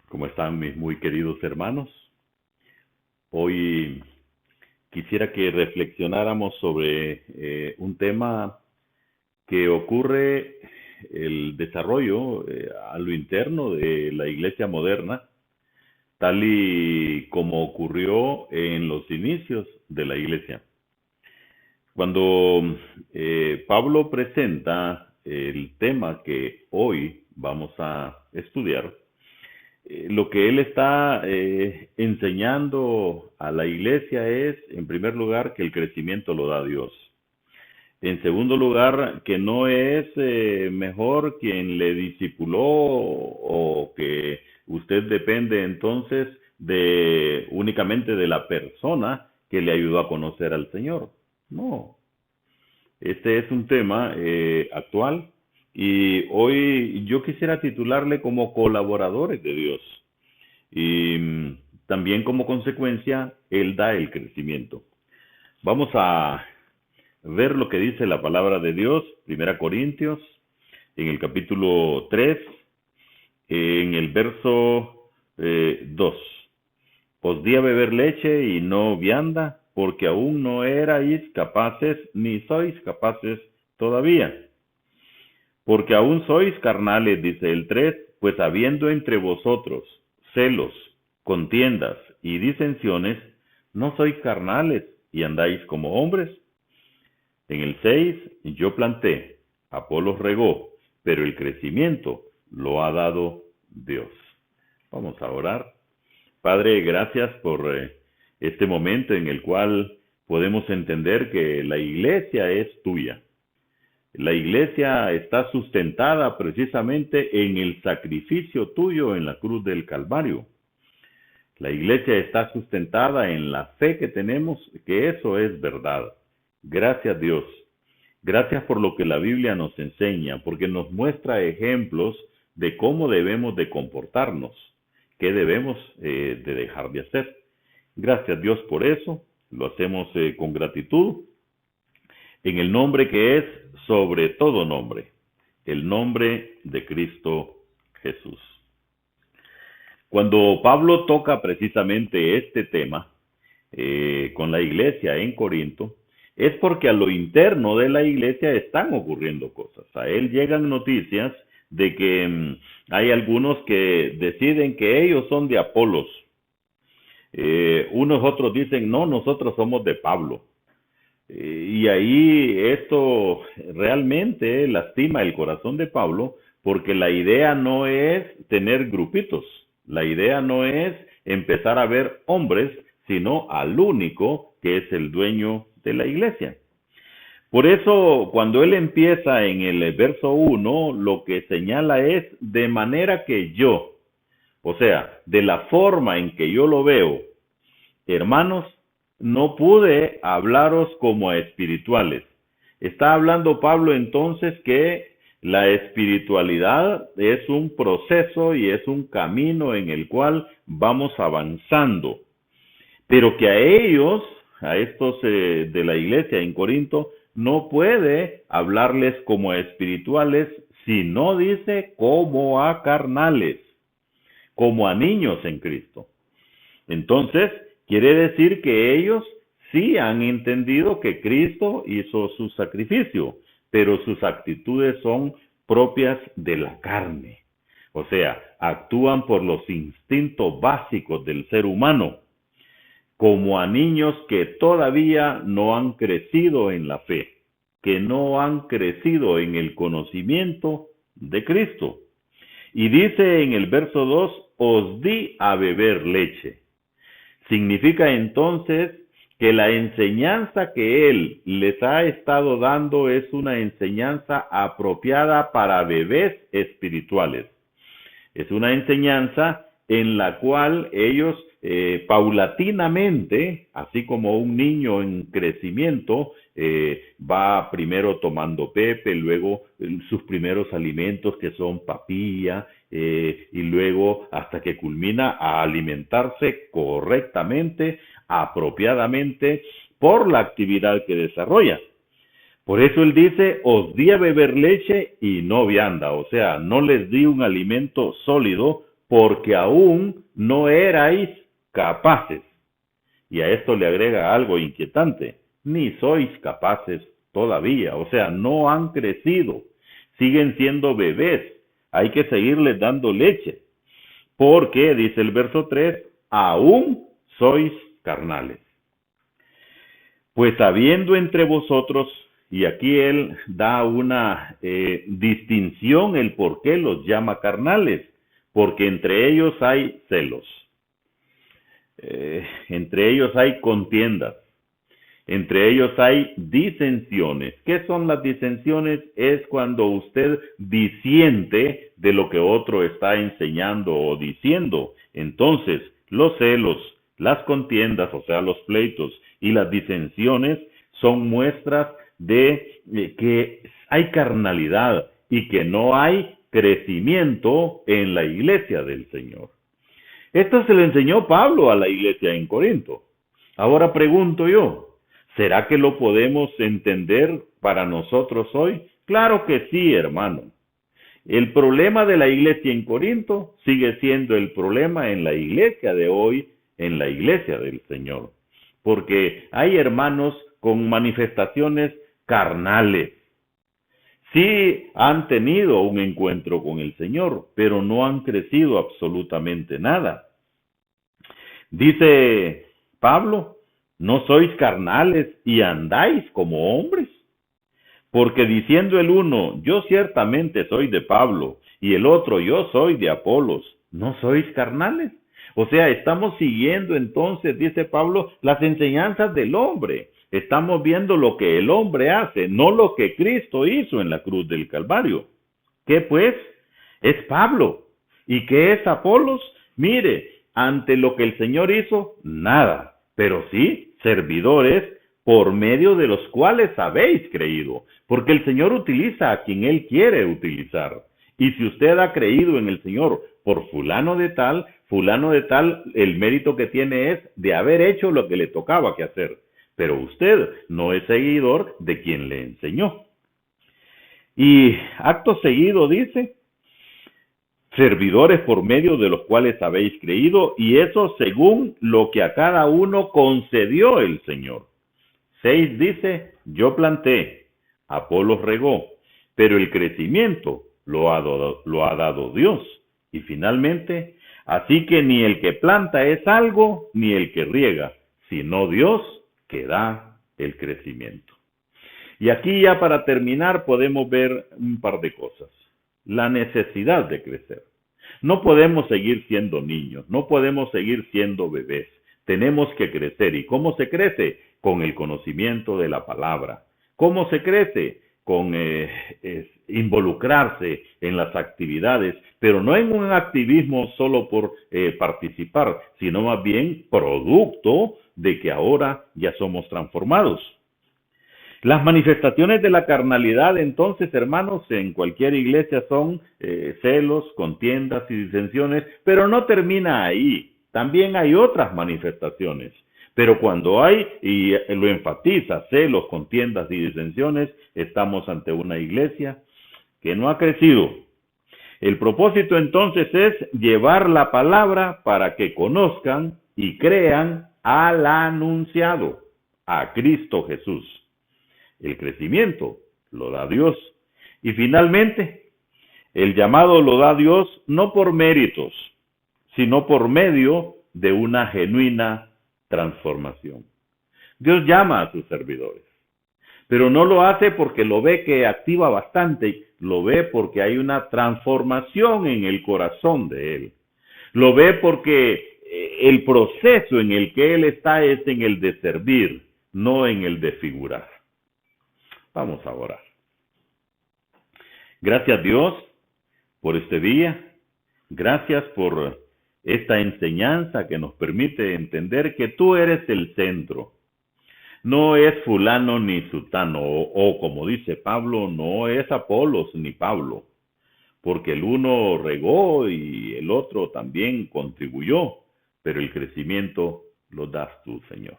¿Cómo están mis muy queridos hermanos? Hoy quisiera que reflexionáramos sobre un tema que ocurre el desarrollo a lo interno de la iglesia moderna, tal y como ocurrió en los inicios de la iglesia. Cuando Pablo presenta el tema que hoy vamos a estudiar, lo que él está enseñando a la iglesia es, en primer lugar, que el crecimiento lo da Dios. En segundo lugar, que no es mejor quien le discipuló o que usted depende entonces de únicamente de la persona que le ayudó a conocer al Señor. No, este es un tema actual y hoy yo quisiera titularle como colaboradores de Dios. Y también como consecuencia, Él da el crecimiento. Vamos a ver lo que dice la palabra de Dios, 1 Corintios, en el capítulo 3, en el verso 2. Os di a beber leche y no vianda, porque aún no erais capaces, ni sois capaces todavía. Porque aún sois carnales, dice el 3, pues habiendo entre vosotros celos, contiendas y disensiones, no sois carnales y andáis como hombres. En el 6, yo planté, Apolos regó, pero el crecimiento lo ha dado Dios. Vamos a orar. Padre, gracias por este momento en el cual podemos entender que la iglesia es tuya. La iglesia está sustentada precisamente en el sacrificio tuyo en la cruz del Calvario. La iglesia está sustentada en la fe que tenemos, que eso es verdad. Gracias Dios. Gracias por lo que la Biblia nos enseña, porque nos muestra ejemplos de cómo debemos de comportarnos, qué debemos de dejar de hacer. Gracias Dios por eso, lo hacemos con gratitud, en el nombre que es sobre todo nombre, el nombre de Cristo Jesús. Cuando Pablo toca precisamente este tema con la iglesia en Corinto, es porque a lo interno de la iglesia están ocurriendo cosas. A él llegan noticias de que hay algunos que deciden que ellos son de Apolos. Unos otros dicen, no, nosotros somos de Pablo. Y ahí esto realmente lastima el corazón de Pablo, porque la idea no es tener grupitos, la idea no es empezar a ver hombres, sino al único que es el dueño de la iglesia. Por eso, cuando él empieza en el verso 1, lo que señala es de manera que yo, o sea, de la forma en que yo lo veo, hermanos, no pude hablaros como a espirituales. Está hablando Pablo entonces que la espiritualidad es un proceso y es un camino en el cual vamos avanzando. Pero que a ellos, a estos de la iglesia en Corinto, no puede hablarles como a espirituales, sino dice como a carnales, como a niños en Cristo. Entonces, quiere decir que ellos sí han entendido que Cristo hizo su sacrificio, pero sus actitudes son propias de la carne. O sea, actúan por los instintos básicos del ser humano, como a niños que todavía no han crecido en la fe, que no han crecido en el conocimiento de Cristo. Y dice en el verso 2, os di a beber leche. Significa entonces que la enseñanza que él les ha estado dando es una enseñanza apropiada para bebés espirituales. Es una enseñanza en la cual ellos paulatinamente, así como un niño en crecimiento, va primero tomando pepe, luego sus primeros alimentos que son papilla, y luego hasta que culmina a alimentarse correctamente, apropiadamente, por la actividad que desarrolla. Por eso él dice, os di a beber leche y no vianda, o sea, no les di un alimento sólido porque aún no erais capaces. Y a esto le agrega algo inquietante, ni sois capaces todavía, o sea, no han crecido, siguen siendo bebés, hay que seguirles dando leche, porque, dice el verso 3, aún sois carnales. Pues habiendo entre vosotros, y aquí él da una distinción, el por qué los llama carnales, porque entre ellos hay celos, entre ellos hay contiendas, entre ellos hay disensiones. ¿Qué son las disensiones? Es cuando usted disiente de lo que otro está enseñando o diciendo. Entonces, los celos, las contiendas, o sea, los pleitos y las disensiones son muestras de que hay carnalidad y que no hay crecimiento en la iglesia del Señor. Esto se lo enseñó Pablo a la iglesia en Corinto. Ahora pregunto yo, ¿será que lo podemos entender para nosotros hoy? Claro que sí, hermano. El problema de la iglesia en Corinto sigue siendo el problema en la iglesia de hoy, en la iglesia del Señor. Porque hay hermanos con manifestaciones carnales. Sí han tenido un encuentro con el Señor, pero no han crecido absolutamente nada. Dice Pablo, no sois carnales y andáis como hombres. Porque diciendo el uno, yo ciertamente soy de Pablo, y el otro, yo soy de Apolos, ¿no sois carnales? O sea, estamos siguiendo entonces, dice Pablo, las enseñanzas del hombre. Estamos viendo lo que el hombre hace, no lo que Cristo hizo en la cruz del Calvario. ¿Qué pues? Es Pablo. ¿Y qué es Apolos? Mire, ante lo que el Señor hizo, nada, pero sí servidores por medio de los cuales habéis creído, porque el Señor utiliza a quien Él quiere utilizar. Y si usted ha creído en el Señor por fulano de tal, el mérito que tiene es de haber hecho lo que le tocaba que hacer. Pero usted no es seguidor de quien le enseñó. Y acto seguido dice, servidores por medio de los cuales habéis creído, y eso según lo que a cada uno concedió el Señor. 6 dice, yo planté, Apolos regó, pero el crecimiento lo ha dado Dios. Y finalmente, así que ni el que planta es algo, ni el que riega, sino Dios que da el crecimiento. Y aquí ya para terminar podemos ver un par de cosas. La necesidad de crecer. No podemos seguir siendo niños, no podemos seguir siendo bebés. Tenemos que crecer. ¿Y cómo se crece? Con el conocimiento de la palabra. ¿Cómo se crece? Con involucrarse en las actividades, pero no en un activismo solo por participar, sino más bien producto de que ahora ya somos transformados. Las manifestaciones de la carnalidad, entonces, hermanos, en cualquier iglesia son celos, contiendas y disensiones, pero no termina ahí. También hay otras manifestaciones. Pero cuando hay, y lo enfatiza, celos, contiendas y disensiones, estamos ante una iglesia que no ha crecido. El propósito entonces es llevar la palabra para que conozcan y crean al anunciado, a Cristo Jesús. El crecimiento lo da Dios. Y finalmente, el llamado lo da Dios no por méritos, sino por medio de una genuina transformación. Dios llama a sus servidores, pero no lo hace porque lo ve que activa bastante, lo ve porque hay una transformación en el corazón de él. Lo ve porque el proceso en el que él está es en el de servir, no en el de figurar. Vamos a orar. Gracias Dios por este día. Gracias por esta enseñanza que nos permite entender que tú eres el centro. No es fulano ni sutano, o como dice Pablo, no es Apolos ni Pablo, porque el uno regó y el otro también contribuyó, pero el crecimiento lo das tú, Señor.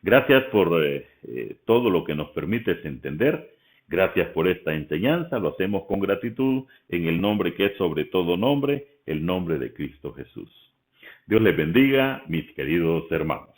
Gracias por todo lo que nos permites entender. Gracias por esta enseñanza. Lo hacemos con gratitud en el nombre que es sobre todo nombre, el nombre de Cristo Jesús. Dios les bendiga, mis queridos hermanos.